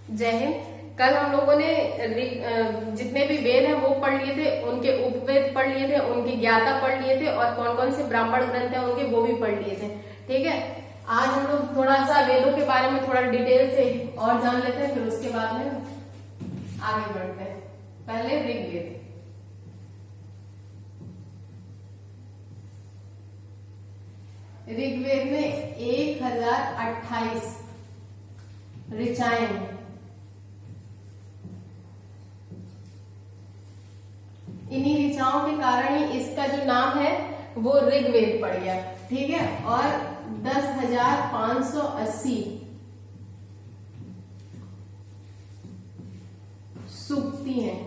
जय हिंद। कल हम लोगों ने जितने भी वेद हैं वो पढ़ लिए थे, उनके उपवेद पढ़ लिए थे, उनकी ज्ञाता पढ़ लिए थे और कौन कौन से ब्राह्मण ग्रंथ हैं उनके वो भी पढ़ लिए थे। ठीक है, आज हम लोग थोड़ा सा वेदों के बारे में थोड़ा डिटेल से और जान लेते हैं, फिर उसके बाद में आगे बढ़ते हैं। पहले ऋग्वेद। ऋग्वेद में 1028 ऋचाएं हैं। इन्हीं ऋचाओं के कारण ही इसका जो नाम है वो ऋग्वेद पड़ गया। ठीक है, और 10,580 सूक्ति हैं।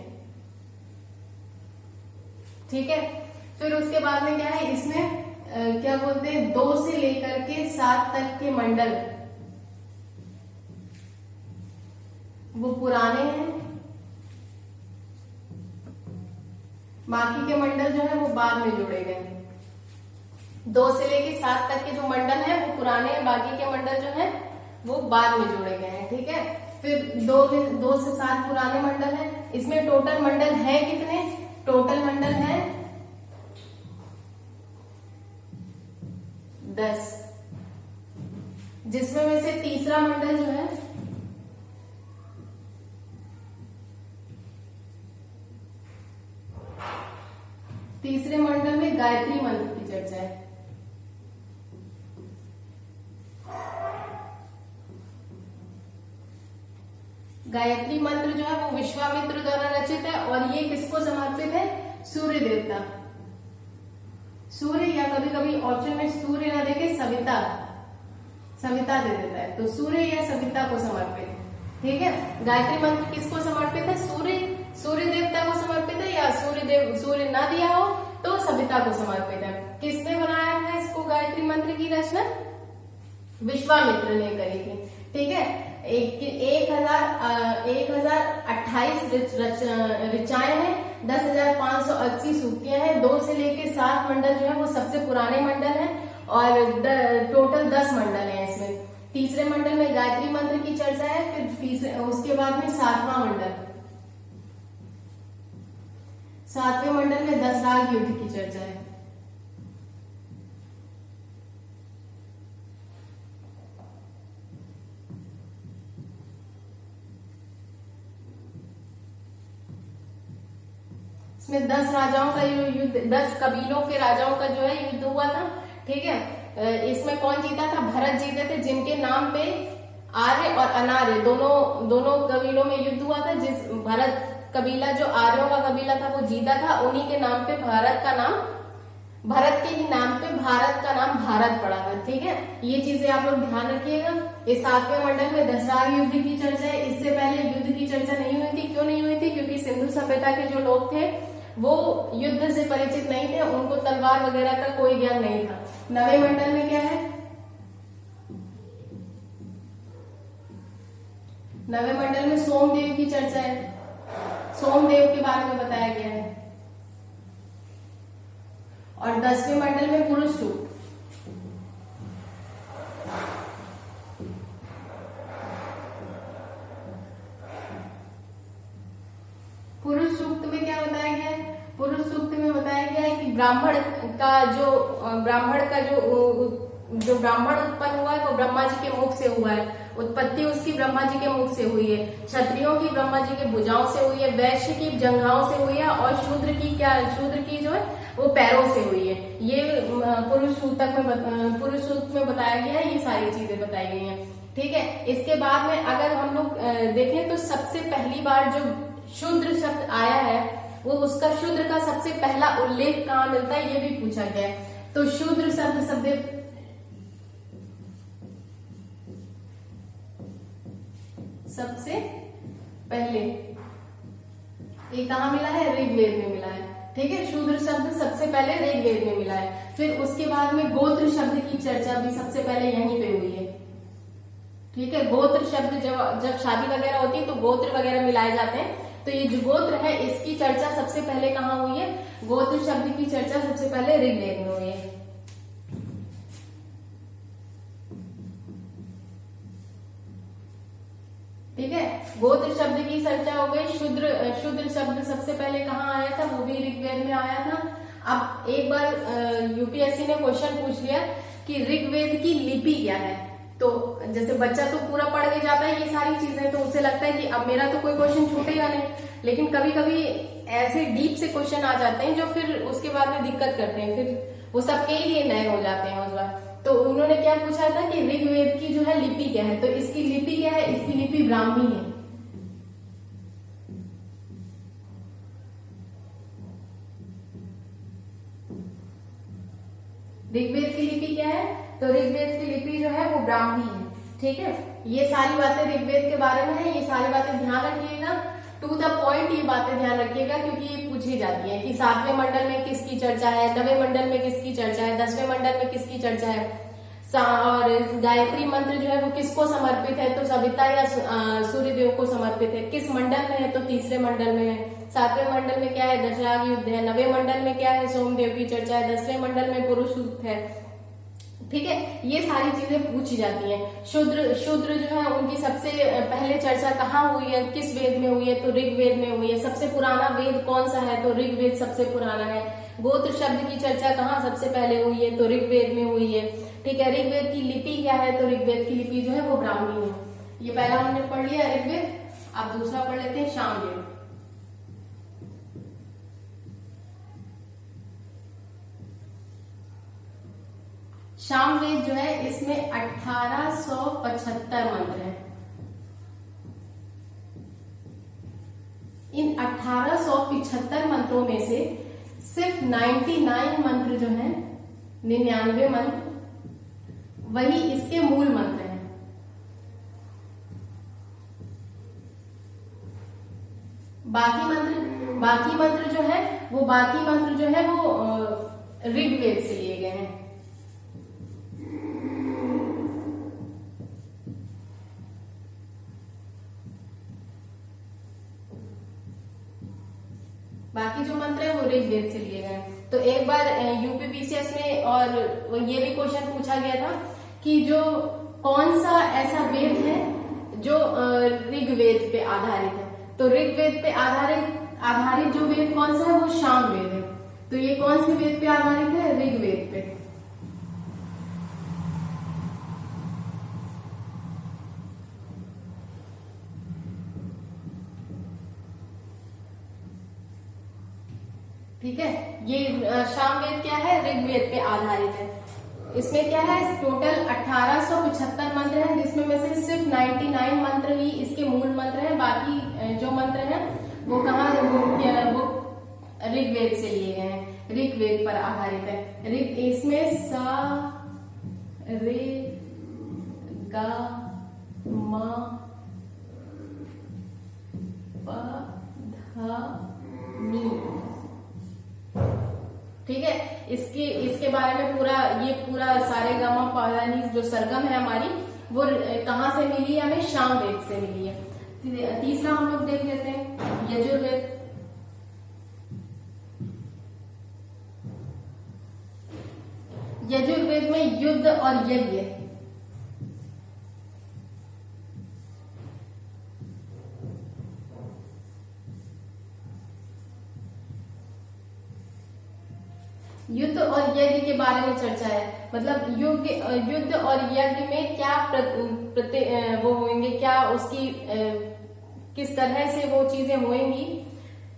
ठीक है, फिर उसके बाद में क्या है, इसमें क्या बोलते हैं, 2 से लेकर के 7 तक के मंडल वो पुराने हैं, बाकी के मंडल जो है वो बाद में जोड़े गए। 2 से लेके 7 तक के जो मंडल हैं वो पुराने हैं, बाकी के मंडल जो हैं वो बाद में जोड़े गए हैं। ठीक है, फिर 2 से 7 पुराने मंडल हैं। इसमें टोटल मंडल है कितने? टोटल मंडल है 10, जिसमें में से तीसरा मंडल जो है तीसरे मंडल में गायत्री मंत्र की चर्चा है। गायत्री मंत्र जो है वो विश्वामित्र द्वारा रचित है और ये किसको समर्पित है? सूर्य देवता। सूर्य, या कभी कभी ऑप्शन में सूर्य ना देके सविता दे देता है, तो सूर्य या सविता को समर्पित है। ठीक है, गायत्री मंत्र किसको समर्पित है? सूर्य देवता को समर्पित है, या सूर्य ना दिया हो तो सविता को समर्पित है। किसने बनाया है इसको? गायत्री मंत्र की रचना विश्वामित्र ने करी थी। ठीक है, 1028 ऋचाएं हैं, 10,580 सूक्तियां हैं, 2 से लेके 7 मंडल जो है वो सबसे पुराने मंडल हैं और टोटल 10 मंडल हैं। इसमें तीसरे मंडल में गायत्री मंत्र की चर्चा है, फिर उसके बाद में 7वां मंडल, 7वें मंडल में दशराग युद्ध की चर्चा है। इसमें 10 राजाओं का युद्ध, 10 कबीलों के राजाओं का जो है युद्ध हुआ था। ठीक है, इसमें कौन जीता था? भरत जीते थे, जिनके नाम पे आर्य और अनार्य दोनों कबीलों में युद्ध हुआ था। जिस भरत कबीला, जो आर्यों का कबीला था, वो जीता था, उन्हीं के नाम पे भरत के ही नाम पे भारत का नाम भारत पड़ा था। ठीक है, ये चीजें आप लोग ध्यान रखिएगा। इस 7वें मंडल में दशराग युद्ध की चर्चा है। इससे पहले युद्ध की चर्चा नहीं हुई थी। क्यों नहीं हुई थी? क्योंकि सिंधु सभ्यता के जो लोग थे वो युद्ध से परिचित नहीं थे, उनको तलवार वगैरह का कोई ज्ञान नहीं था। 9वें मंडल में क्या है? 9वें मंडल में सोमदेव की चर्चा है, सोमदेव के बारे में बताया गया है। और 10वें मंडल में पुरुष सूक्त। पुरुष सूक्त में क्या बताया गया है? पुरुष सूक्त में बताया गया है कि ब्राह्मण का जो ब्राह्मण उत्पन्न हुआ है वो ब्रह्मा जी के मुख से हुआ है। उत्पत्ति उसकी ब्रह्मा जी के मुख से हुई है। क्षत्रियों की ब्रह्मा जी के भुजाओं से हुई है, वैश्य की जंघाओं से हुई है, और शूद्र की जो है वो पैरों से हुई है। ये पुरुष सूक्त में बताया गया है। ये सारी चीजें बताई गई हैं। ठीक है, इसके बाद में अगर हम लोग देखें तो सबसे पहली बार जो शूद्र शब्द आया है वो उसका शूद्र का सबसे पहला उल्लेख कहाँ मिलता है, ये भी पूछा गया है। तो शूद्र शब्द सबसे पहले ये कहाँ मिला है? ऋग्वेद में मिला है। ठीक है, शूद्र शब्द सबसे पहले ऋग्वेद में मिला है। फिर उसके बाद में गोत्र शब्द की चर्चा भी सबसे पहले यहीं पे हुई है। ठीक है, गोत्र शब्द जब शादी वगैरह होती है तो गोत्र वगैरह मिलाए जाते हैं, तो ये जो गोत्र है इसकी चर्चा सबसे पहले कहाँ हुई है? गोत्र शब्द की चर्चा सबसे पहले ऋग्वेद में हुई है। ठीक है। गोत्र शब्द की चर्चा हो गई। शूद्र, शूद्र शब्द सबसे पहले कहाँ आया था, वो भी ऋग्वेद में आया था। अब एक बार यूपीएससी ने क्वेश्चन पूछ लिया कि ऋग्वेद की लिपि क्या है, तो जैसे बच्चा तो पूरा पढ़ के जाता है ये सारी चीजें, तो उसे लगता है कि अब मेरा तो कोई क्वेश्चन छूटेगा नहीं, लेकिन कभी कभी ऐसे डीप से क्वेश्चन आ जाते हैं जो फिर उसके बाद में दिक्कत करते हैं, फिर वो सबके ही लिए नए हो जाते हैं उस बार। तो उन्होंने क्या पूछा था कि ऋग्वेद की जो है लिपि क्या है, तो इसकी लिपि क्या है, इसकी लिपि ब्राह्मी है। ऋग्वेद की लिपि क्या है, तो ऋग्वेद की लिपि जो है वो ब्राह्मी है। ठीक है, ये सारी बातें ऋग्वेद के बारे में है, ये सारी बातें ध्यान रखिएगा, टू द पॉइंट ये बातें ध्यान रखिएगा, क्योंकि ये पूछी जाती है कि 7वें मंडल में किसकी चर्चा है, 9वें मंडल में किसकी चर्चा है, 10वें मंडल में किसकी चर्चा है, और गायत्री मंत्र जो है वो किसको समर्पित है, तो सविता या सूर्यदेव को समर्पित है। किस मंडल में है, तो तीसरे मंडल में है। 7वें मंडल में क्या है, दशराग युद्ध है। 9वें मंडल में क्या है, सोमदेव की चर्चा है। 10वें मंडल में पुरुष सूक्त है। ठीक है, ये सारी चीजें पूछी जाती हैं। शूद्र, शूद्र जो है उनकी सबसे पहले चर्चा कहाँ हुई है, किस वेद में हुई है, तो ऋग्वेद में हुई है। सबसे पुराना वेद कौन सा है, तो ऋग्वेद सबसे पुराना है। गोत्र शब्द की चर्चा कहाँ सबसे पहले हुई है, तो ऋग्वेद में हुई है। ठीक है, ऋग्वेद की लिपि क्या है, तो ऋग्वेद की लिपि जो है वो ब्राह्मी है। ये पहला हमने पढ़ लिया ऋग्वेद, अब दूसरा पढ़ लेते हैं सामवेद। सामवेद जो है इसमें 1875 मंत्र हैं। इन 1875 मंत्रों में से सिर्फ 99 मंत्र जो हैं, 99 मंत्र वही इसके मूल मंत्र हैं। बाकी मंत्र जो है वो ऋग्वेद से लिए गए हैं। बाकी जो मंत्र है वो ऋग्वेद से लिए गए। तो एक बार यूपीपीसीएस में और ये भी क्वेश्चन पूछा गया था कि जो कौन सा ऐसा वेद है जो ऋग्वेद पे आधारित है, तो ऋग्वेद पे आधारित जो वेद कौन सा है, वो सामवेद है। तो ये कौन से वेद पे आधारित है, ऋग्वेद पे। ठीक है, ये सामवेद क्या है, ऋग्वेद पे आधारित है। इसमें क्या है, टोटल 1875 मंत्र हैं, जिसमें में से सिर्फ 99 मंत्र ही इसके मूल मंत्र हैं। बाकी जो मंत्र हैं वो कहाँ है, वो ऋग्वेद से लिए गए हैं, ऋग्वेद पर आधारित है। इसमें सा, रे, गा, मा, पा, धा, नी। ठीक है, इसके बारे में पूरा सारे गामा पाधानी जो सरगम है हमारी, वो कहाँ से मिली है, हमें सामवेद से मिली है। तीसरा हम लोग देख लेते हैं यजुर्वेद। यजुर्वेद में युद्ध और यज्ञ युद्ध और यज्ञ के बारे में चर्चा है। मतलब युद्ध और यज्ञ में क्या वो होंगे, क्या उसकी किस तरह से वो चीजें होंगी,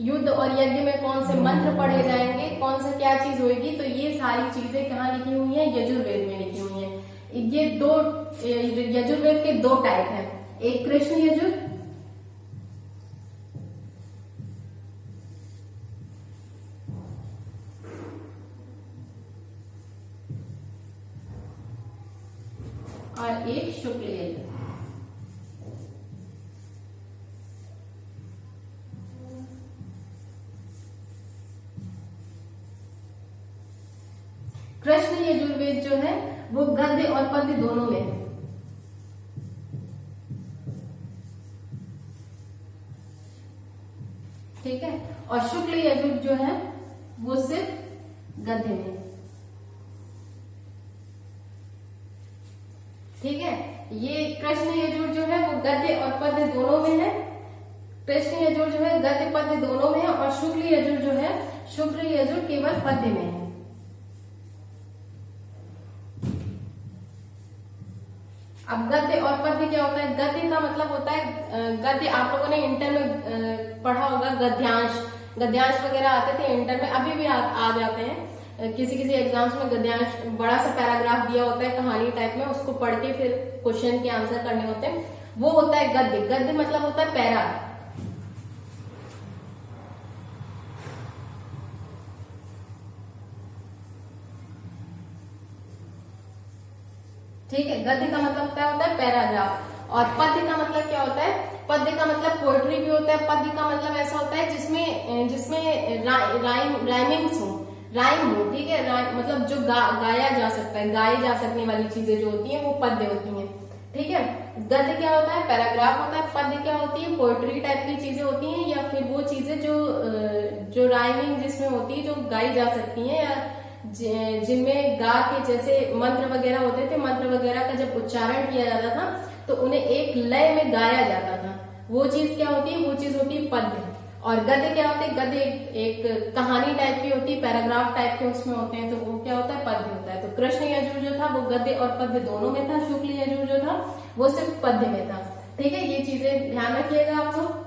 युद्ध और यज्ञ में कौन से मंत्र पढ़े जाएंगे, कौन सा क्या चीज होगी, तो ये सारी चीजें कहाँ लिखी हुई हैं, यजुर्वेद में लिखी हुई हैं। ये यजुर्वेद के 2 टाइप हैं, एक कृष्ण यजुर और एक शुक्ल यजुर। कृष्ण यजुर्वेद जो है वो गद्य और पद्य दोनों में है। ठीक है, और शुक्ल यजुर जो है वो सिर्फ गद्य में। ठीक है, ये कृष्ण यजुर जो है वो गद्य और पद्य दोनों में है। कृष्ण यजुर जो है गद्य पद्य दोनों में है, और शुक्ल यजुर जो है, शुक्ल यजुर केवल पद्य में है। अब गद्य और पद्य क्या होता है? गद्य का मतलब होता है, गद्य आप लोगों ने इंटर में पढ़ा होगा, गद्यांश, गद्यांश वगैरह आते थे इंटर में, अभी भी आ जाते हैं किसी किसी एग्जाम्स में। गद्यांश बड़ा सा पैराग्राफ दिया होता है कहानी टाइप में, उसको पढ़ के फिर क्वेश्चन के आंसर करने होते हैं, वो होता है गद्य। गद्य मतलब होता है पैरा। ठीक है, गद्य का मतलब क्या होता है? पैराग्राफ। और पद्य का मतलब क्या होता है? पद्य का मतलब पोएट्री भी होता है। पद्य का मतलब ऐसा होता है जिसमें राइमिंग्स हो, राइम हो। ठीक है, मतलब जो गाया जा सकता है, गाई जा सकने वाली चीजें जो होती हैं वो पद्य होती हैं। ठीक है, गद्य क्या होता है? पैराग्राफ होता है। पद्य क्या होती है? पोएट्री टाइप की चीजें होती हैं, या फिर वो चीजें जो राइमिंग जिसमें होती है, जो गाई जा सकती हैं, या जिनमें गा के, जैसे मंत्र वगैरह होते थे, मंत्र वगैरह का जब उच्चारण किया जाता था तो उन्हें एक लय में गाया जाता था, वो चीज क्या होती है? वो चीज होती है पद्य। और गद्य क्या होते हैं? गद्य एक कहानी टाइप की होती है, पैराग्राफ टाइप के उसमें होते हैं, तो वो क्या होता है? पद्य होता है। तो कृष्ण यजुर जो था वो गद्य और पद्य दोनों में था, शुक्ल यजुर जो था वो सिर्फ पद्य में था। ठीक है, ये चीजें ध्यान रखिएगा आप लोग।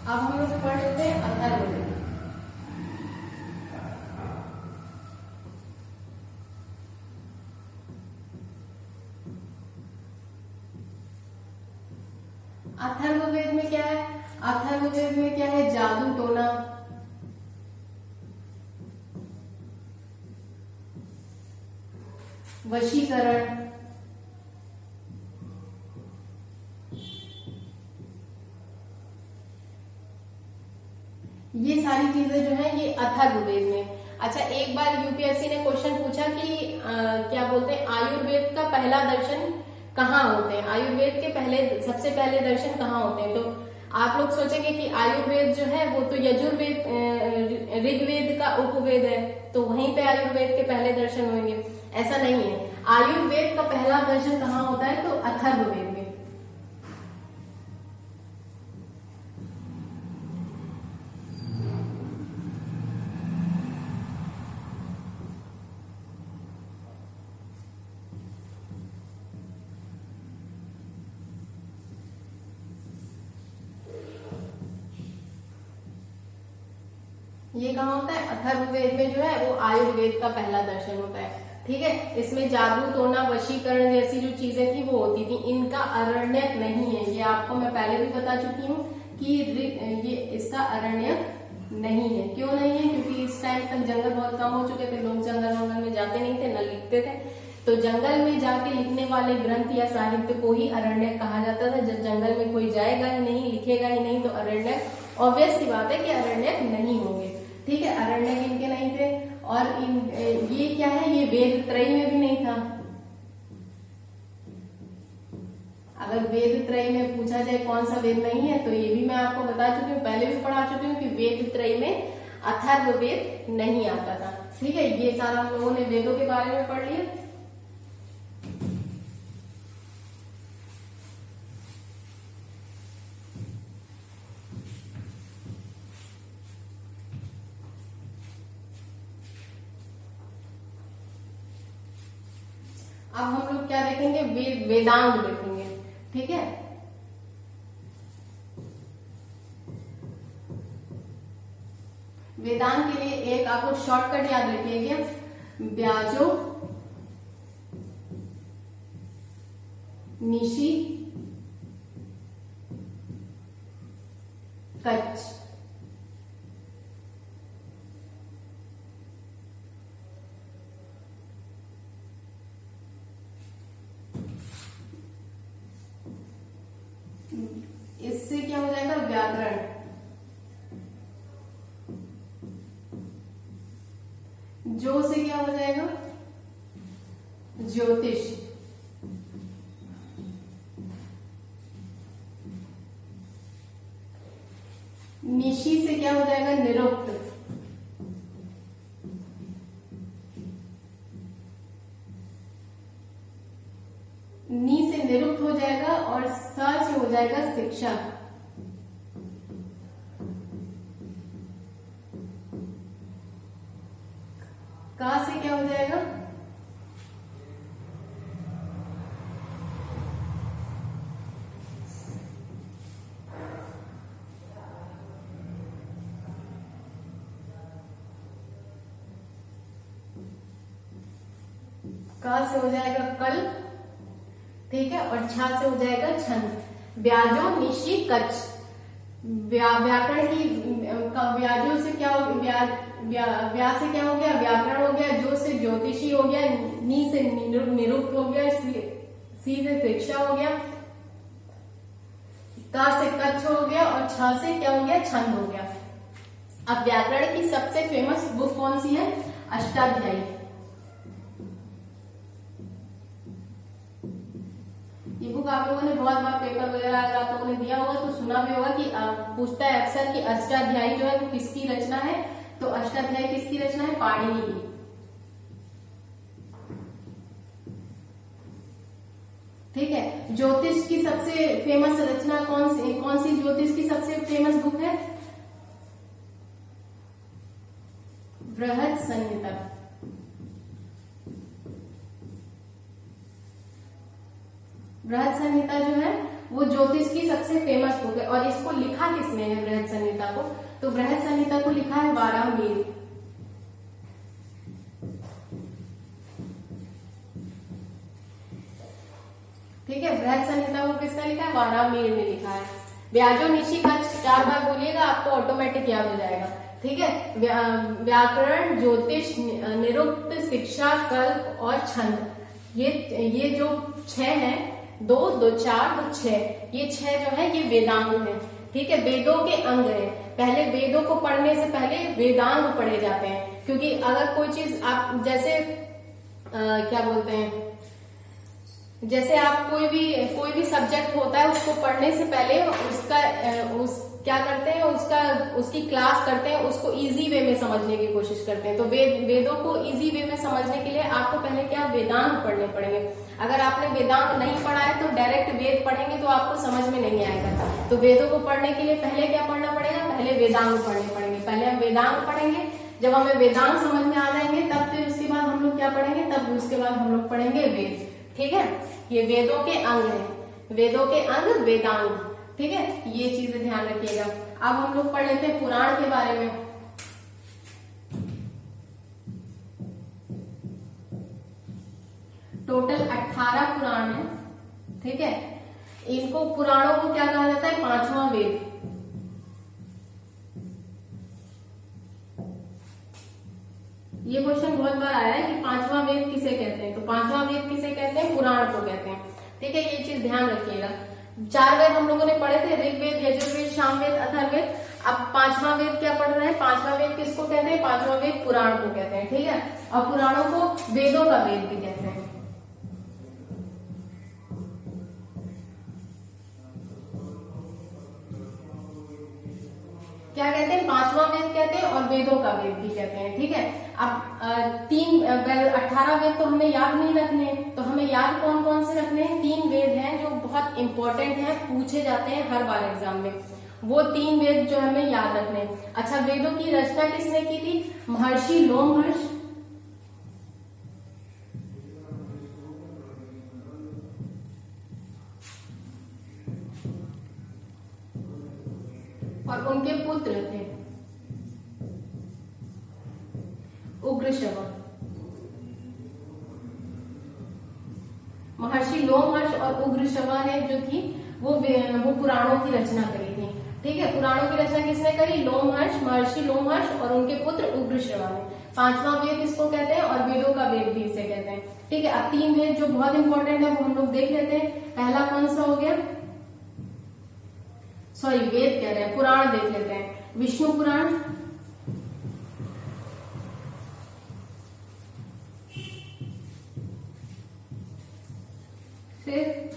अब हम लोग पढ़ लेते हैं अथर्ववेद। अथर्ववेद में क्या है? अथर्ववेद में क्या है? जादू टोना, वशीकरण, ये सारी चीजें जो है ये अथर्ववेद में। अच्छा, एक बार यूपीएससी ने क्वेश्चन पूछा कि क्या बोलते हैं, आयुर्वेद का पहला दर्शन कहाँ होते हैं? आयुर्वेद के सबसे पहले दर्शन कहाँ होते हैं? तो आप लोग सोचेंगे कि आयुर्वेद जो है वो तो यजुर्वेद, ऋग्वेद का उपवेद है, तो वहीं पे आयुर्वेद के पहले दर्शन होंगे। ऐसा नहीं है, आयुर्वेद का पहला दर्शन कहाँ होता है? तो अथर्ववेद में। ये कहाँ होता है? अथर्ववेद में जो है वो आयुर्वेद का पहला दर्शन होता है। ठीक है, इसमें जादू टोना वशीकरण जैसी जो चीजें थी वो होती थी, इनका अरण्यक नहीं है। ये आपको मैं पहले भी बता चुकी हूँ कि ये इसका अरण्यक नहीं है। क्यों नहीं है? क्योंकि इस टाइम तक जंगल बहुत कम हो चुके थे, लोग जंगल में जाते नहीं थे, न लिखते थे। तो जंगल में जाके लिखने वाले ग्रंथ या साहित्य को ही अरण्यक कहा जाता था। जब जंगल में कोई जाएगा ही नहीं, लिखेगा ही नहीं, तो अरण्यक ऑब्वियस सी बात है कि अरण्यक नहीं होंगे। ठीक है, अरण्यक इनके नहीं थे। और ये क्या है? ये वेद त्रयी में भी नहीं था। अगर वेद त्रयी में पूछा जाए कौन सा वेद नहीं है, तो ये भी मैं आपको बता चुकी हूँ, पहले भी पढ़ा चुकी हूँ कि वेद त्रयी में अथर्ववेद नहीं आता था। ठीक है, ये सारा हम लोगों ने वेदों के बारे में पढ़ लिया। अब हम लोग क्या देखेंगे? वेदांग देखेंगे। ठीक है, वेदांग के लिए एक आप लोग शॉर्टकट याद रखिएगा, ब्याजो निशी कच्छ। व्याकरण। जो से क्या हो जाएगा, ज्योतिष। निशी से क्या हो जाएगा, निरुक्त। नी से निरुक्त हो जाएगा और सा से हो जाएगा शिक्षा। का से क्या हो जाएगा, का से हो जाएगा कल, ठीक है, और छा से हो जाएगा छंद। ब्याजो निशी कच्छ। व्याकरण की ब्याजो से क्या हो गया, व्या से क्या हो गया, व्याकरण हो गया। जो से ज्योतिषी हो गया। नी से निरुक्त हो गया। सी से शिक्षा हो गया। का से कच्छ हो गया और छा से क्या हो गया, छंद हो गया। अब व्याकरण की सबसे फेमस बुक कौन सी है, अष्टाध्यायी। ये बुक आप लोगों ने बहुत बार पेपर वगैरह अगर आप लोगों ने दिया होगा तो सुना भी होगा कि पूछता है अक्सर कि अष्टाध्यायी जो है वो किसकी रचना है। तो अष्टाध्यायी किसकी रचना है, पाणिनि की। ठीक है। ज्योतिष की सबसे फेमस रचना कौन सी ज्योतिष की सबसे फेमस बुक है, बृहद संहिता। बृहद संहिता जो है वो ज्योतिष की सबसे फेमस बुक है। और इसको लिखा किसने है बृहद संहिता को, तो बृहद संहिता को लिखा है वाराहमिहिर। ठीक है, बृहद संहिता को किसने लिखा है, वाराहमिहिर ने लिखा है। ब्याजो निशी कच्छ 4 बार बोलिएगा, आपको ऑटोमेटिक याद हो जाएगा। ठीक है, व्याकरण, ज्योतिष, निरुक्त, शिक्षा, कल्प और छंद, ये जो 6 हैं, 2, 2, 4, 2, 6, ये 6 जो है ये वेदांग है। ठीक है, वेदों के अंग है। पहले वेदों को पढ़ने से पहले वेदांग पढ़े जाते हैं, क्योंकि अगर कोई चीज आप जैसे क्या बोलते हैं, जैसे आप कोई भी सब्जेक्ट होता है उसको पढ़ने से पहले क्या करते हैं, उसकी क्लास करते हैं, उसको इजी वे में समझने की कोशिश करते हैं। तो वेदों को इजी वे में समझने के लिए आपको पहले क्या, वेदांग पढ़ने पड़ेंगे। अगर आपने वेदांग नहीं पढ़ा है तो डायरेक्ट वेद पढ़ेंगे तो आपको समझ में नहीं आएगा। तो वेदों को पढ़ने के लिए पहले क्या पढ़ना पड़ेगा, पहले वेदांग पढ़ने पड़ेंगे। पहले हम वेदांग पढ़ेंगे, जब हमें वेदांग समझ में आ जाएंगे तब फिर उसके बाद हम लोग क्या पढ़ेंगे, तब उसके बाद हम लोग पढ़ेंगे वेद। ठीक है, ये वेदों के अंग है, वेदों के अंग वेदांग। ठीक है, ये चीजें ध्यान रखिएगा। अब हम लोग पढ़ लेते हैं पुराण के बारे में। टोटल 18 पुराण है। ठीक है, इनको पुराणों को क्या कहा जाता है, 5वां वेद। ये क्वेश्चन बहुत बार आया है कि 5वां वेद किसे कहते हैं, तो 5वां वेद किसे कहते हैं, पुराण को कहते हैं। ठीक है, ये चीज ध्यान रखिएगा। 4 वेद हम लोगों ने पढ़े थे, ऋग्वेद, यजुर्वेद, सामवेद, अथर्ववेद। अब 5वां वेद क्या पढ़ रहे हैं, 5वां वेद किसको कहते हैं, 5वां वेद पुराण को कहते हैं। ठीक है, और पुराणों को वेदों का वेद भी कहते हैं। क्या कहते हैं, 5वां वेद कहते हैं और वेदों का वेद भी कहते हैं। ठीक है, अब 18 वेद तो हमें याद नहीं रखने, तो हमें याद कौन कौन से रखने हैं, 3 वेद हैं जो बहुत इंपॉर्टेंट हैं, पूछे जाते हैं हर बार एग्जाम में। वो 3 वेद जो हमें याद रखने हैं। अच्छा, वेदों की रचना किसने की थी, महर्षि लोमहर्ष, और उनके पुत्र थे उग्रश्रवा। महर्षि लोमहर्ष और उग्रश्रवा ने जो थी वो पुराणों की रचना करी थी। ठीक है, पुराणों की रचना किसने करी, लोमहर्ष, महर्षि लोमहर्ष और उनके पुत्र उग्रश्रवा ने। 5वां वेद इसको कहते हैं और वेदों का वेद भी इसे कहते हैं। ठीक है, अब 3 वेद जो बहुत इंपॉर्टेंट है वो हम लोग देख लेते हैं। पहला कौन सा हो गया, सॉरी वेद कह रहे हैं, पुराण देख लेते हैं। विष्णु पुराण, फिर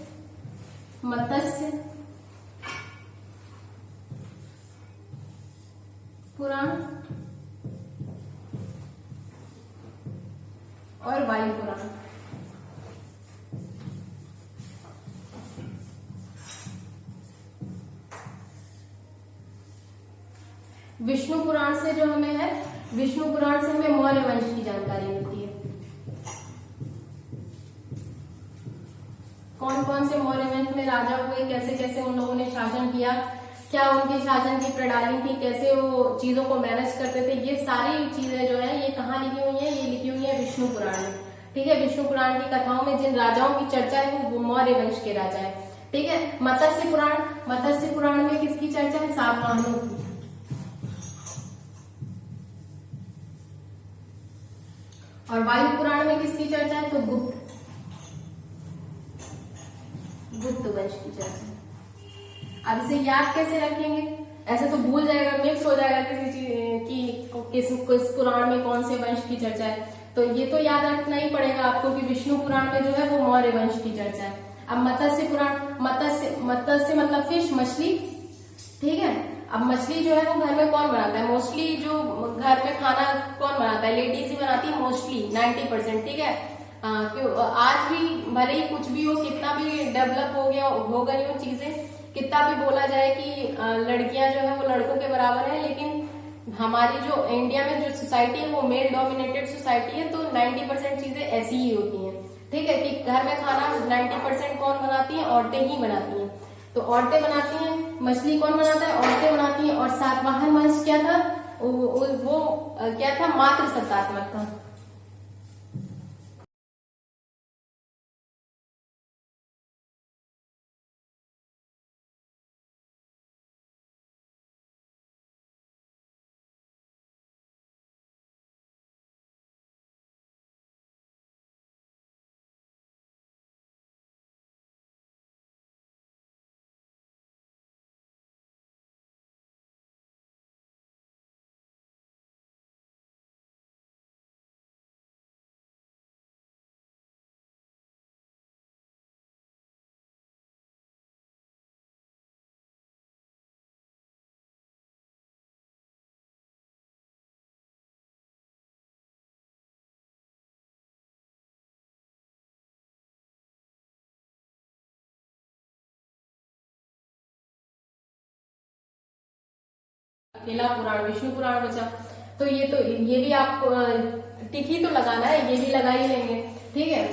मत्स्य पुराण और वायु पुराण। विष्णु पुराण से जो हमें है, विष्णु पुराण से हमें मौर्य वंश की जानकारी मिलती है। कौन कौन से मौर्य वंश में राजा हुए, कैसे कैसे उन लोगों ने शासन किया, क्या उनके शासन की प्रणाली थी, कैसे वो चीजों को मैनेज करते थे, ये सारी चीजें जो है ये कहाँ लिखी हुई है, ये लिखी हुई है विष्णु पुराण में। ठीक है, विष्णु पुराण की कथाओं में जिन राजाओं की चर्चा है वो मौर्य वंश के राजा है। ठीक है, मत्स्य पुराण, मत्स्य पुराण में किसकी चर्चा है, सातवाहनों की। और वायु पुराण में किसकी चर्चा है, तो गुप्त वंश की चर्चा। अब इसे याद कैसे रखेंगे, ऐसे तो भूल जाएगा, मिक्स हो जाएगा किसी चीज की, किस पुराण में कौन से वंश की चर्चा है, तो ये तो याद रखना ही पड़ेगा आपको कि विष्णु पुराण में जो है वो मौर्य वंश की चर्चा है। अब मत्स्य पुराण, मत्स्य मतलब फिश, मछली। ठीक है, अब मछली जो है वो घर में कौन बनाता है, मोस्टली जो घर में खाना कौन बनाता है, लेडीज ही बनाती है मोस्टली 90%। ठीक है, क्यों आज भी भले ही कुछ भी हो, कितना भी डेवलप हो गई हो चीजें, कितना भी बोला जाए कि लड़कियां जो है वो लड़कों के बराबर है, लेकिन हमारी जो इंडिया में जो सोसाइटी है वो मेल डोमिनेटेड सोसाइटी है, तो 90% चीजें ऐसी ही होती हैं। ठीक है, कि घर में खाना 90% कौन बनाती है, औरतें ही बनाती हैं। तो औरतें बनाती हैं, मछली कौन बनाता है, औरतें बनाती हैं। और सातवाहन वंश क्या था, वो क्या था, मातृ सत्तात्मक था। अकेला पुराण विष्णु पुराण बचा, तो ये भी आपको टिक तो लगाना है, ये भी लगा ही लेंगे। ठीक है,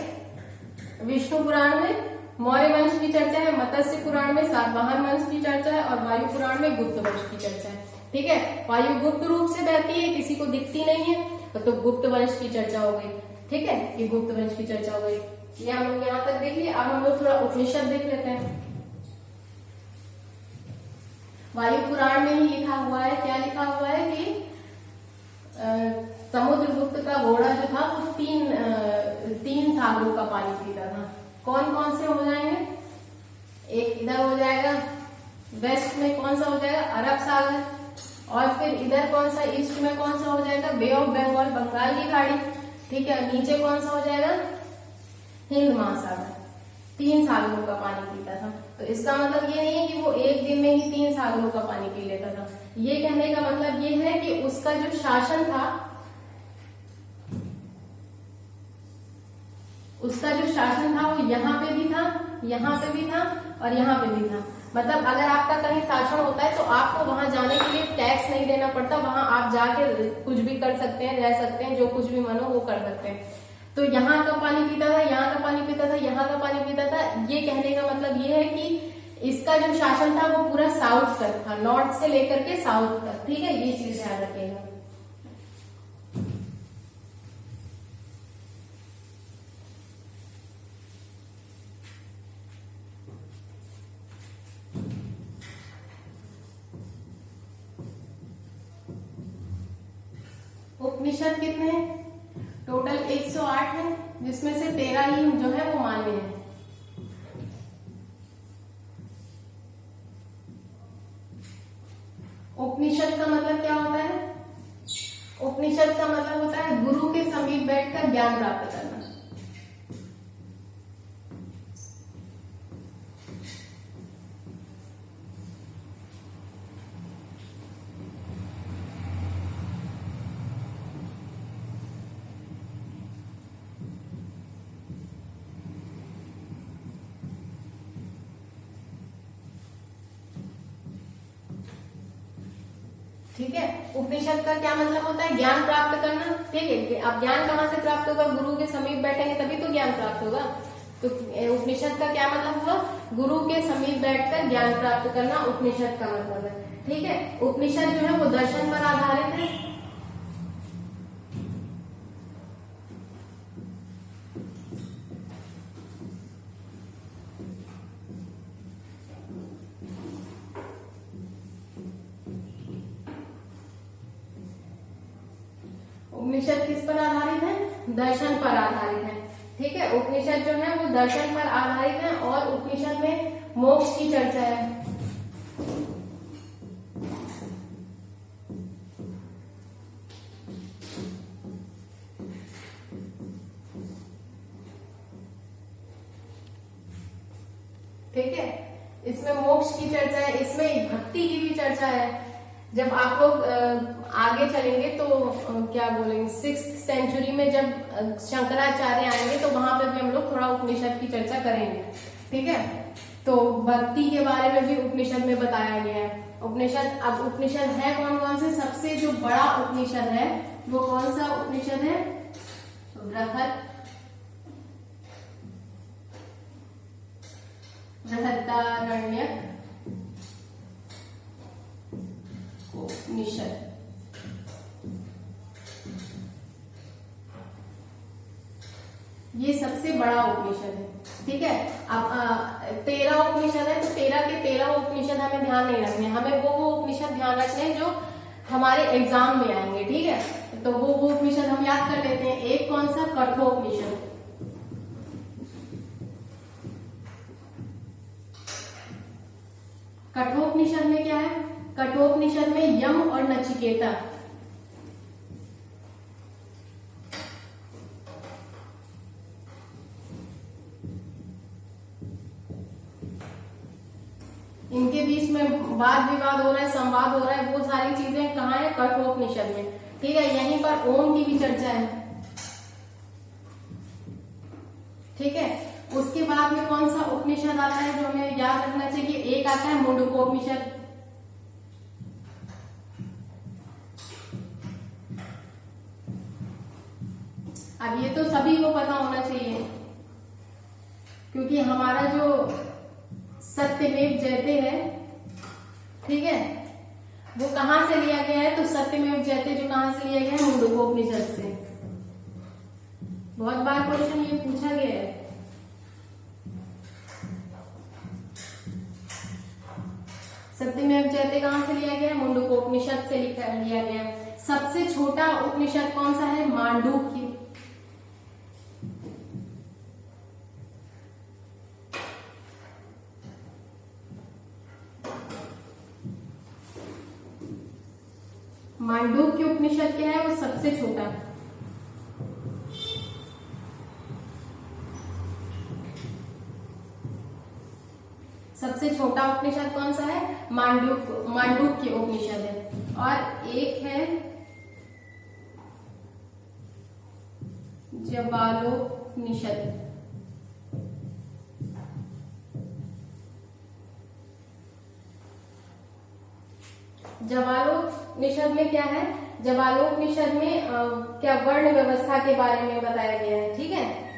विष्णु पुराण में मौर्य वंश की चर्चा है, मत्स्य पुराण में सातवाहन वंश की चर्चा है, और वायु पुराण में गुप्त वंश की चर्चा है। ठीक है, वायु गुप्त रूप से बहती है, किसी को दिखती नहीं है, तो गुप्त वंश की चर्चा हो गई। ठीक है, ये गुप्त वंश की चर्चा हो गई, ये हम लोग यहाँ तक देख लिए। अब हम लोग थोड़ा उपनिषद देख लेते हैं। वायु पुराण में ही लिखा हुआ है, क्या लिखा हुआ है कि समुद्रगुप्त का घोड़ा जो था वो तीन सागरों का पानी पीता था। कौन कौन से हो जाएंगे, एक इधर हो जाएगा वेस्ट में, कौन सा हो जाएगा, अरब सागर, और फिर इधर कौन सा, ईस्ट में कौन सा हो जाएगा, बे ऑफ बंगाल, बंगाल की खाड़ी। ठीक है, नीचे कौन सा हो जाएगा, हिंद महासागर। 3 सागरों का पानी पीता था। तो इसका मतलब ये नहीं है कि वो एक दिन में ही 3 सागरों का पानी पी लेता था। ये कहने का मतलब ये है कि उसका जो शासन था, वो यहाँ पे भी था, यहाँ पे भी था और यहाँ पे भी था। मतलब अगर आपका कहीं शासन होता है तो आपको वहां जाने के लिए टैक्स नहीं देना पड़ता, वहां आप जाके कुछ भी कर सकते हैं, रह सकते हैं, जो कुछ भी मन हो वो कर सकते हैं। तो यहाँ का पानी पीता था, यहाँ का पानी पीता था, यहाँ का पानी पीता था। ये कहने का मतलब ये है कि इसका जो शासन था वो पूरा साउथ तक था, नॉर्थ से लेकर के साउथ तक। ठीक है, ये चीज ध्यान रखिएगा। उपनिषद कितने हैं? टोटल 108 है, जिसमें से 13 ही जो है वो मान्य है। उपनिषद का मतलब क्या होता है? उपनिषद का मतलब होता है गुरु के समीप बैठकर ज्ञान प्राप्त करना। ठीक है, उपनिषद का क्या मतलब होता है? ज्ञान प्राप्त करना। ठीक है, अब ज्ञान कहाँ से प्राप्त होगा? गुरु के समीप बैठेंगे तभी तो ज्ञान प्राप्त होगा। तो उपनिषद का क्या मतलब हुआ? गुरु के समीप बैठकर ज्ञान प्राप्त करना उपनिषद का मतलब है। ठीक है, उपनिषद जो है वो दर्शन पर आधारित है। उपनिषद किस पर आधारित है? दर्शन पर आधारित है। ठीक है, उपनिषद जो है वो दर्शन पर आधारित है और उपनिषद में मोक्ष की चर्चा है। ठीक है, इसमें मोक्ष की चर्चा है, इसमें भक्ति की भी चर्चा है। जब आप लोग आगे चलेंगे तो क्या बोलेंगे, 6th सेंचुरी में जब शंकराचार्य आएंगे तो वहां पे भी हम लोग थोड़ा उपनिषद की चर्चा करेंगे। ठीक है, तो भक्ति के बारे में भी उपनिषद में बताया गया है। उपनिषद, अब उपनिषद है कौन कौन से? सबसे जो बड़ा उपनिषद है वो कौन सा उपनिषद है? बृहदारण्यक उपनिषद। ये सबसे बड़ा उपनिषद है। ठीक है, अब 13 उपनिषद है तो 13 के 13 उपनिषद हमें ध्यान नहीं रखने, हमें वो उपनिषद ध्यान रखने हैं जो हमारे एग्जाम में आएंगे। ठीक है, तो वो उपनिषद हम याद कर लेते हैं। एक कौन सा? कठोपनिषद। कठोपनिषद में क्या है? कठोपनिषद में यम और नचिकेता, इनके बीच में वाद विवाद हो रहा है, संवाद हो रहा है, वो सारी चीजें कहाँ है? कठोपनिषद में। ठीक है, यहीं पर ओम की भी चर्चा है। ठीक है, उसके बाद में कौन सा उपनिषद आता है जो हमें याद रखना चाहिए? एक आता है मुंडकोपनिषद। अब ये तो सभी को पता होना चाहिए क्योंकि हमारा जो सत्यमेव जयते है, ठीक है, वो कहां से लिया गया है? तो सत्यमेव जयते जो कहां से लिया गया है? मुंडकोपनिषद से। बहुत बार क्वेश्चन ये पूछा गया है। सत्यमेव जयते कहां से लिया गया है? मुंडकोपनिषद से लिया गया है। सबसे छोटा उपनिषद कौन सा है? मांडूक्य। मांडूक्य उपनिषद क्या है? वो सबसे छोटा। सबसे छोटा उपनिषद कौन सा है? मांडूक्य उपनिषद है। और एक है जबालोपनिषद। जबालोपनिषद में क्या है? जबालोपनिषद में क्या वर्ण व्यवस्था के बारे में बताया गया है। ठीक है,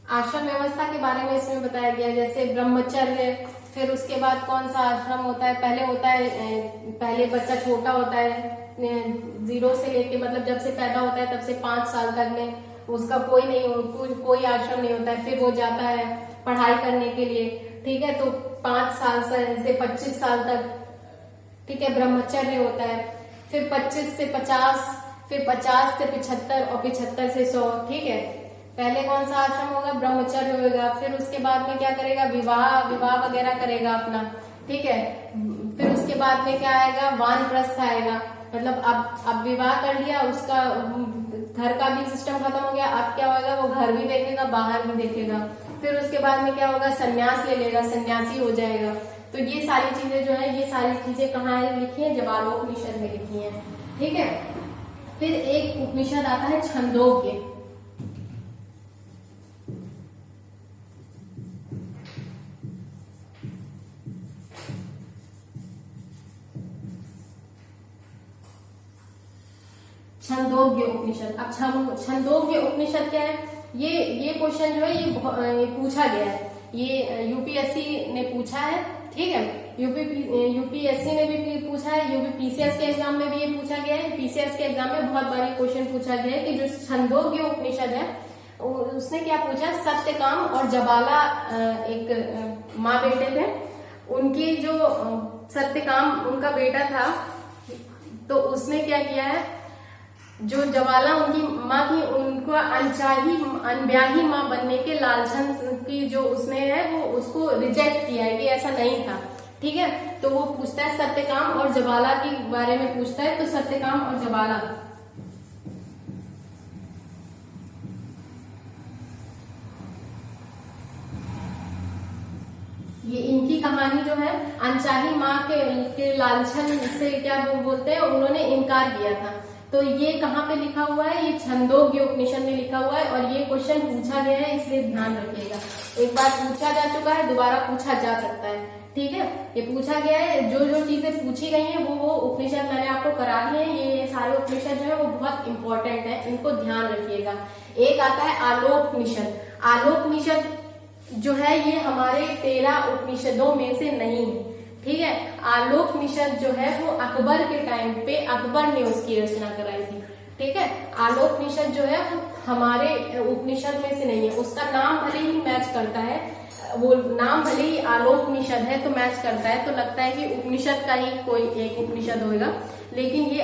आश्रम व्यवस्था के बारे में इसमें बताया गया, जैसे ब्रह्मचर्य, फिर उसके बाद कौन सा आश्रम होता है? पहले होता है, पहले बच्चा छोटा होता है, जीरो से लेके मतलब जब से पैदा होता है तब से 5 साल तक में उसका कोई आश्रम नहीं होता है। फिर वो जाता है पढ़ाई करने के लिए, ठीक है, तो 5 साल से 25 साल तक, ठीक है, ब्रह्मचर्य होता है। फिर 25 से 50, फिर 50 से 75 और 75 से 100, ठीक है। पहले कौन सा आश्रम होगा? ब्रह्मचर्य होगा। फिर उसके बाद में क्या करेगा? विवाह वगैरह करेगा अपना, ठीक है। फिर उसके बाद में क्या आएगा? वानप्रस्थ आएगा, मतलब अब विवाह कर लिया, उसका घर का भी सिस्टम खत्म हो गया, अब क्या होगा? वो घर भी देखेगा, बाहर भी देखेगा। फिर उसके बाद में क्या होगा? संन्यास ले लेगा, सन्यासी हो जाएगा। तो ये सारी चीजें जो है, ये सारी चीजें कहाँ लिखी है? जवालोपनिषद में लिखी है, ठीक है। फिर एक उपनिषद आता है छंदोग्य। छंदोग्य उपनिषद। अब छंदोग्य उपनिषद क्या है? ये क्वेश्चन जो है ये पूछा गया है, ये यूपीएससी ने पूछा है, ठीक है। यूपीएससी ने भी पूछा है, यूपीपीसीएस के एग्जाम में भी ये पूछा गया है। पीसीएस के एग्जाम में बहुत बार क्वेश्चन पूछा गया है कि जो छंदोग्य उपनिषद है उसने क्या पूछा? सत्यकाम और जबाला एक माँ बेटे थे, उनकी जो सत्यकाम उनका बेटा था, तो उसने क्या किया है? जो जवाला उनकी माँ थी, उनको अनब्याही माँ बनने के लालचन की जो उसने है वो उसको रिजेक्ट किया है कि ऐसा नहीं था, ठीक है। तो वो पूछता है सत्यकाम और जबाला के बारे में पूछता है। तो सत्यकाम और जबाला, ये इनकी कहानी जो है, अनचाही माँ के लालचन से क्या बोलते हैं, उन्होंने इनकार किया था। तो ये कहाँ पे लिखा हुआ है? ये छंदोग्य उपनिषद में लिखा हुआ है, और ये क्वेश्चन पूछा गया है, इसलिए ध्यान रखिएगा। एक बार पूछा जा चुका है, दोबारा पूछा जा सकता है, ठीक है। ये पूछा गया है, जो चीजें पूछी गई हैं वो उपनिषद मैंने आपको करा दी है। ये सारे उपनिषद जो है वो बहुत इंपॉर्टेंट है, इनको ध्यान रखिएगा। एक आता है आलोकनिषद। आलोकनिषद जो है ये हमारे 13 उपनिषदों में से नहीं है, ठीक है। आलोकनिषद जो है वो अकबर के टाइम पे अकबर ने उसकी रचना कराई थी, ठीक है। आलोकनिषद जो है वो हमारे उपनिषद में से नहीं है। उसका नाम भले ही मैच करता है, वो नाम भले ही आलोकनिषद है तो मैच करता है, तो लगता है कि उपनिषद का ही कोई एक उपनिषद होगा, लेकिन ये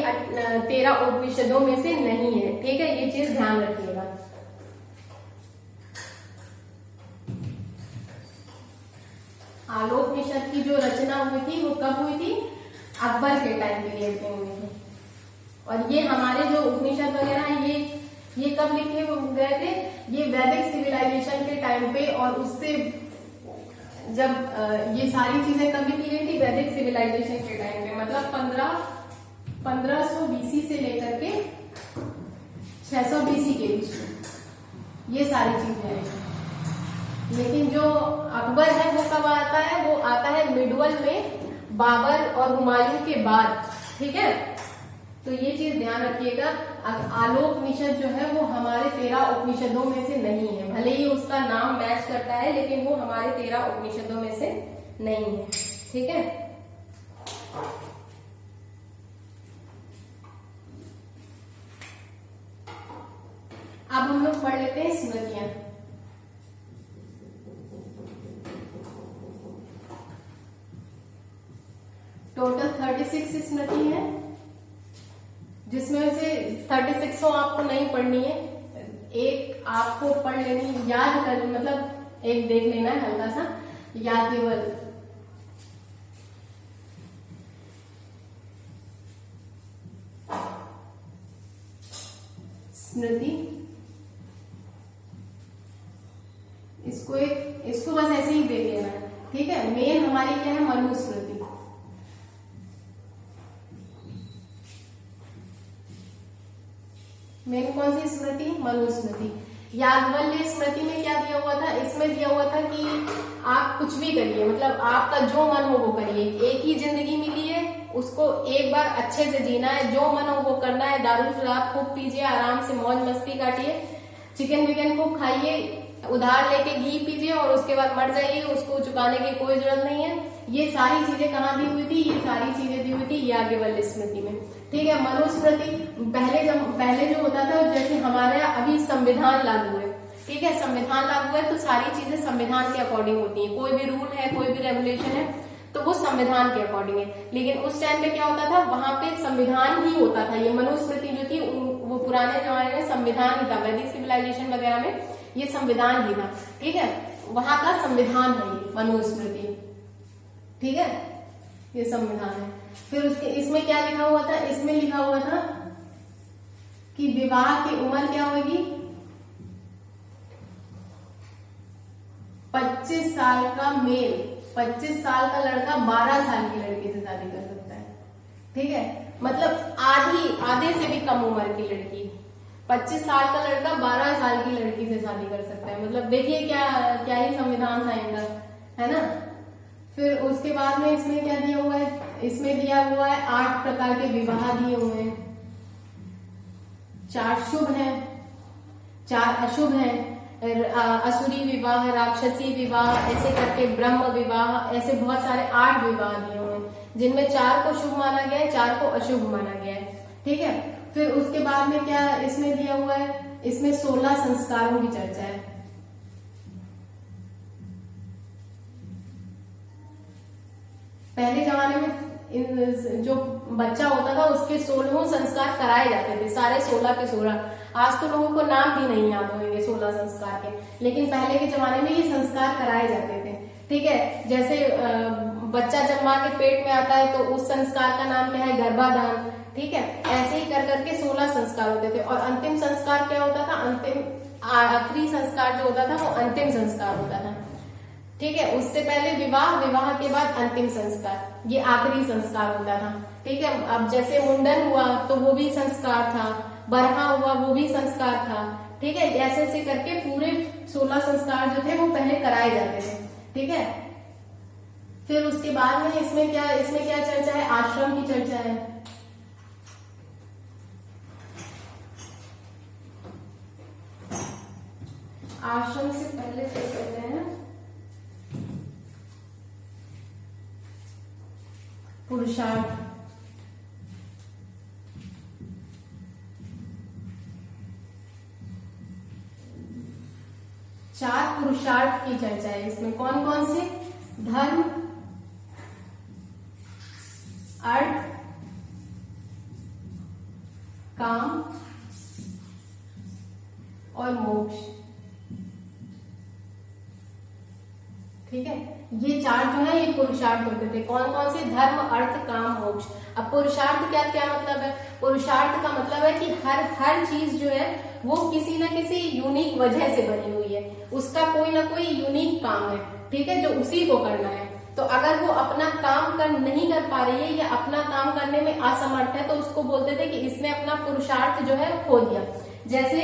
13 उपनिषदों में से नहीं है, ठीक है। ये चीज ध्यान रखिएगा। आलोकनिषद की जो रचना हुई थी वो कब हुई थी? अकबर के टाइम पीरियड में हुई थी। और ये हमारे जो उपनिषद वगैरह है ये कब लिखे गए थे? ये वैदिक सिविलाइजेशन के टाइम पे, और उससे जब ये सारी चीजें कब लिखी गई थी? वैदिक सिविलाइजेशन के टाइम पे, मतलब 1500 बीसी से लेकर के 600 बीसी के बीच में ये सारी चीजें हैं। लेकिन जो अकबर है वो कब आता है? वो आता है मिडवल में, बाबर और हुमायूं के बाद, ठीक है। तो ये चीज ध्यान रखिएगा। आलोकनिषद जो है वो हमारे 13 उपनिषदों में से नहीं है, भले ही उसका नाम मैच करता है, लेकिन वो हमारे 13 उपनिषदों में से नहीं है, ठीक है। अब हम लोग पढ़ लेते हैं स्मृतियां। टोटल 36 स्मृति है, जिसमें से 36 आपको नहीं पढ़नी है, एक आपको पढ़ लेनी, याद कर, मतलब एक देख लेना है, हल्का सा याद केवल। स्मृति, इसको बस ऐसे ही देख लेना है, ठीक है। मेन हमारी क्या है? मनुस्मृति। मेन कौन सी स्मृति? मनुस्मृति। याज्ञवल्क्य स्मृति में क्या दिया हुआ था? इसमें दिया हुआ था कि आप कुछ भी करिए, मतलब आपका जो मन हो वो करिए, एक ही जिंदगी मिली है, उसको एक बार अच्छे से जीना है, जो मन हो वो करना है। दारू शराब खूब पीजिए, आराम से मौज मस्ती काटिए, चिकन विकन खूब खाइए, उधार लेके घी पीजिए और उसके बाद मर जाइए, उसको चुकाने की कोई जरूरत नहीं है। ये सारी चीजें कहाँ दी हुई थी, ये सारी चीजें दी हुई थी याज्ञवल्क्य स्मृति में। ठीक है, मनुस्मृति पहले जो होता था, जैसे हमारे अभी संविधान लागू है, ठीक है, संविधान लागू है तो सारी चीजें संविधान के अकॉर्डिंग होती है। कोई भी रूल है, कोई भी रेगुलेशन है तो वो संविधान के अकॉर्डिंग है। लेकिन उस टाइम पे क्या होता था, वहां पे संविधान ही होता था। ये मनुस्मृति जो थी वो पुराने जमाने में संविधान ही था, वैदिक सिविलाइजेशन वगैरह में ये संविधान ही था। ठीक है, वहां का संविधान है ये मनुस्मृति। ठीक है, ये संविधान है। फिर उसके इसमें क्या लिखा हुआ था, इसमें लिखा हुआ था कि विवाह की उम्र क्या होगी, 25 साल का मेल, 25 साल का लड़का 12 साल की लड़की से शादी कर सकता है। ठीक है, मतलब आधे से भी कम उम्र की लड़की, 25 साल का लड़का 12 साल की लड़की से शादी कर सकता है। मतलब देखिए क्या ही संविधान था इनका, है ना। फिर उसके बाद में इसमें क्या दिया हुआ है, इसमें दिया हुआ है 8 प्रकार के विवाह दिए हुए हैं। 4 शुभ हैं, 4 अशुभ हैं, असुरी विवाह, राक्षसी विवाह, ऐसे करके ब्रह्म विवाह, ऐसे बहुत सारे 8 विवाह दिए हुए हैं, जिनमें 4 को शुभ माना गया है, 4 को अशुभ माना गया है। ठीक है, फिर उसके बाद में क्या इसमें दिया हुआ है, इसमें 16 संस्कारों की चर्चा है। पहले जमाने में जो बच्चा होता था उसके 16 संस्कार कराए जाते थे, सारे 16 के 16। आज तो लोगों को नाम भी नहीं याद होंगे 16 संस्कार के, लेकिन पहले के जमाने में ये संस्कार कराए जाते थे। ठीक है, जैसे बच्चा जब माँ के पेट में आता है तो उस संस्कार का नाम क्या है, गर्भाधान। ठीक है, ऐसे ही कर करके 16 संस्कार होते थे। और अंतिम संस्कार क्या होता था, आखिरी संस्कार जो होता था वो अंतिम संस्कार होता था। ठीक है, उससे पहले विवाह, विवाह के बाद अंतिम संस्कार, ये आखिरी संस्कार होता था। ठीक है, अब जैसे मुंडन हुआ तो वो भी संस्कार था, बरहा हुआ वो भी संस्कार था। ठीक है, ऐसे ऐसे करके पूरे 16 संस्कार जो थे वो पहले कराए जाते थे। ठीक है, फिर उसके बाद में इसमें क्या चर्चा है, आश्रम की चर्चा है। आश्रम से पहले क्या कहते हैं, पुरुषार्थ। चार पुरुषार्थ की चर्चा है इसमें। कौन कौन से, धर्म, अर्थ, काम और मोक्ष। ठीक है, ये 4 जो है ये पुरुषार्थ होते थे। कौन कौन से, धर्म, अर्थ, काम, मोक्ष। अब पुरुषार्थ क्या मतलब है, पुरुषार्थ का मतलब है कि हर चीज जो है वो किसी न किसी यूनिक वजह से बनी हुई है, उसका कोई ना कोई यूनिक काम है। ठीक है, जो उसी को करना है। तो अगर वो अपना काम नहीं कर पा रही है या अपना काम करने में असमर्थ है तो उसको बोलते थे कि इसने अपना पुरुषार्थ जो है खो दिया। जैसे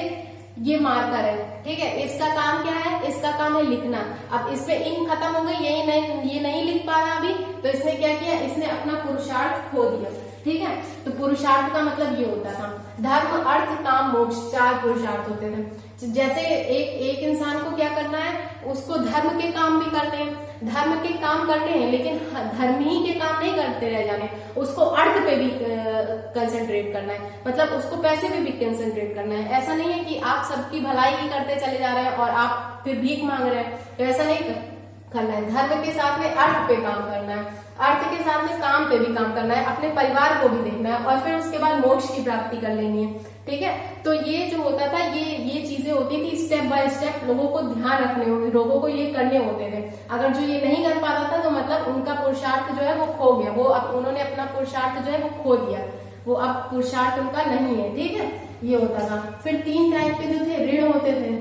ये मार्कर है, ठीक है, इसका काम क्या है, इसका काम है लिखना। अब इसमें इंक खत्म हो गई, ये नहीं लिख पा रहा अभी, तो इसने क्या किया, इसने अपना पुरुषार्थ खो दिया। ठीक है, तो पुरुषार्थ का मतलब ये होता था। धर्म, अर्थ, काम, मोक्ष, 4 पुरुषार्थ होते थे। जैसे एक इंसान को क्या करना है, उसको धर्म के काम भी करने हैं, धर्म के काम करने हैं, लेकिन धर्म ही के काम नहीं करते रह जाने, उसको अर्थ पे भी कंसंट्रेट करना है, मतलब उसको पैसे पे भी कंसंट्रेट करना है। ऐसा नहीं है कि आप सबकी भलाई ही करते चले जा रहे हैं और आप फिर भीख मांग रहे हैं, तो ऐसा नहीं करना है। धर्म के साथ में अर्थ पे काम करना है, अर्थ के साथ में काम पे भी काम करना है, अपने परिवार को भी देखना है और फिर उसके बाद मोक्ष की प्राप्ति कर लेनी है। ठीक है, तो ये जो होता था, ये चीजें होती थी, स्टेप बाय स्टेप लोगों को ध्यान रखने होते, लोगों को ये करने होते थे। अगर जो ये नहीं कर पाता था तो मतलब उनका पुरुषार्थ जो है वो खो गया, उन्होंने अपना पुरुषार्थ जो है वो खो दिया, वो अब पुरुषार्थ उनका नहीं है। ठीक है, ये होता था। फिर 3 टाइप के जो थे ऋण होते थे,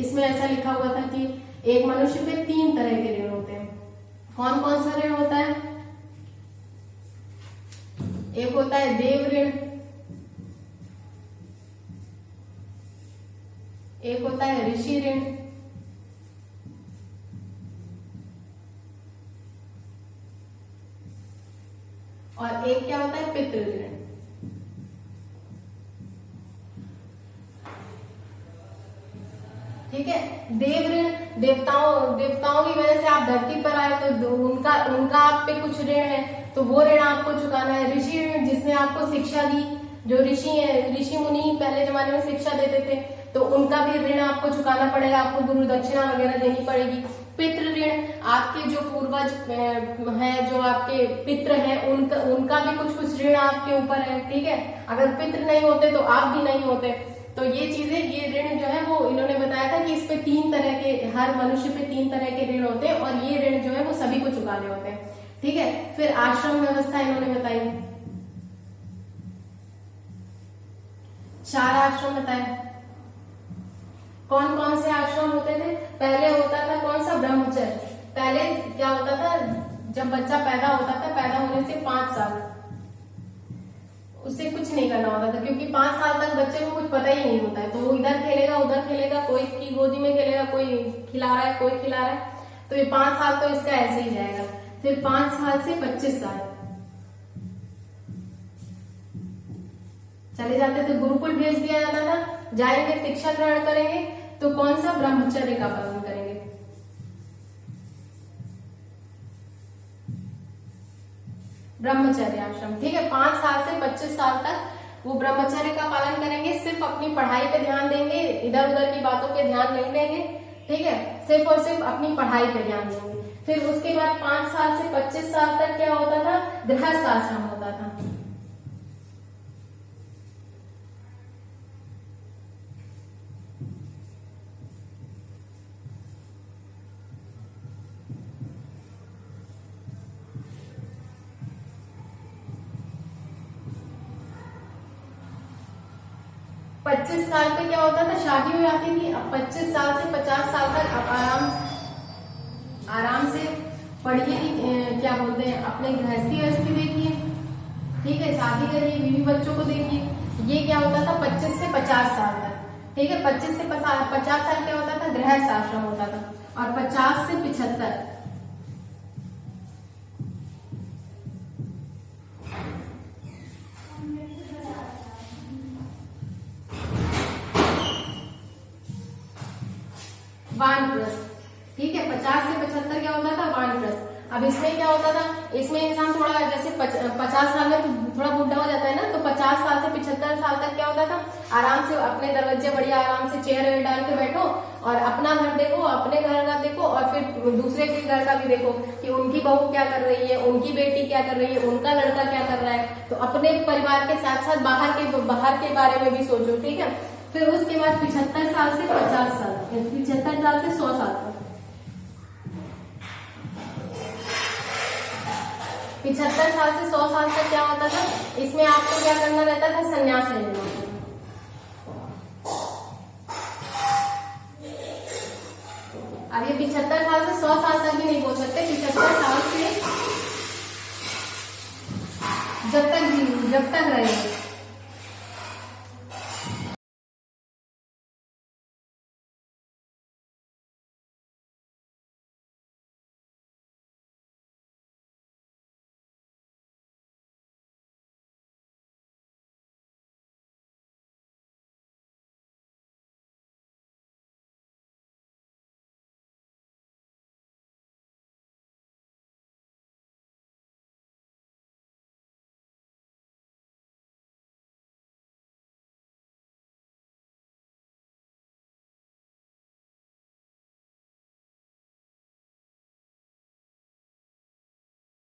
इसमें ऐसा लिखा हुआ था कि एक मनुष्य पे 3 तरह के ऋण होते हैं। कौन कौन सा ऋण होता है, एक होता है देव ऋण, एक होता है ऋषि ऋण, और एक क्या होता है, पितृ ऋण। ठीक है, देव ऋण, देवताओं की वजह से आप धरती पर आए तो उनका आप पे कुछ ऋण है, तो वो ऋण आपको चुकाना है। ऋषि ऋण, जिसने आपको शिक्षा दी, जो ऋषि है, ऋषि मुनि पहले जमाने में शिक्षा देते थे, तो उनका भी ऋण आपको चुकाना पड़ेगा, आपको गुरु दक्षिणा वगैरह देनी पड़ेगी। पितृ ऋण, आपके जो पूर्वज हैं, जो आपके पितृ हैं, उनका भी कुछ ऋण आपके ऊपर है, ठीक है। अगर पितृ नहीं होते तो आप भी नहीं होते। तो ये चीजें, ये ऋण जो है वो इन्होंने बताया था कि इस पे 3 तरह के, हर मनुष्य पे 3 तरह के ऋण होते हैं, और ये ऋण जो है वो सभी को चुकाने होते हैं, ठीक है। फिर आश्रम व्यवस्था इन्होंने बताई, 4 आश्रम बताए। कौन कौन से आश्रम होते थे? पहले होता था कौन सा? ब्रह्मचर्य। पहले क्या होता था, जब बच्चा पैदा होता था, पैदा होने से 5 साल उससे कुछ नहीं करना होता था, क्योंकि 5 साल तक बच्चे को कुछ पता ही नहीं होता है, तो वो इधर खेलेगा उधर खेलेगा, कोई की गोदी में खेलेगा, कोई खिला रहा है, कोई खिला रहा है, तो ये 5 साल तो इसका ऐसे ही जाएगा। फिर 5 साल से 25 साल चले जाते थे, गुरुकुल भेज दिया जाता था, जाएंगे शिक्षा ग्रहण करेंगे, तो कौन सा? ब्रह्मचर्य का पालन करेंगे। ब्रह्मचर्य आश्रम, ठीक है। 5 साल से 25 साल तक वो ब्रह्मचर्य का पालन करेंगे, सिर्फ अपनी पढ़ाई पे ध्यान देंगे, इधर उधर की बातों पे ध्यान नहीं देंगे, ठीक है। सिर्फ और सिर्फ अपनी पढ़ाई पे ध्यान देंगे। फिर उसके बाद 5 साल से 25 साल तक क्या होता था? गृहस्थ आश्रम होता था। पच्चीस साल पे क्या होता था? शादी हो जाती थी। अब 25 साल से 50 साल तक आप आराम से पढ़िए, क्या बोलते हैं, अपने गृहस्थी व्यवस्थी देखिए, ठीक है, शादी करिए, बीवी बच्चों को देखिए। ये क्या होता था? 25 से 50 साल तक, ठीक है। 25 से 50 साल क्या होता था? गृहस्थ आश्रम होता था। और 50 से 75 वानप्रस्थ, ठीक है। 50 से 75 क्या होता था? वानप्रस्थ। अब इसमें क्या होता था? इसमें इंसान थोड़ा, जैसे 50 साल में थोड़ा बूढ़ा हो जाता है ना, तो 50 साल से 75 साल तक क्या होता था? आराम से अपने दरवाजे बढ़िया आराम से चेयर डाल के बैठो, और अपना घर देखो, अपने घर का देखो, और फिर दूसरे के घर का भी देखो कि उनकी बहू क्या कर रही है, उनकी बेटी क्या कर रही है, उनका लड़का क्या कर रहा है। तो अपने परिवार के साथ साथ बाहर के बारे में भी सोचो, ठीक है। फिर उसके बाद 75 साल से 50 साल, 75 साल से 100 साल तक, 75 साल से 100 साल तक क्या होता था? इसमें आपको क्या करना रहता था? संन्यास लेना। अब ये 75 साल से 100 साल तक भी नहीं बोल सकते, 75 साल से जब तक रहे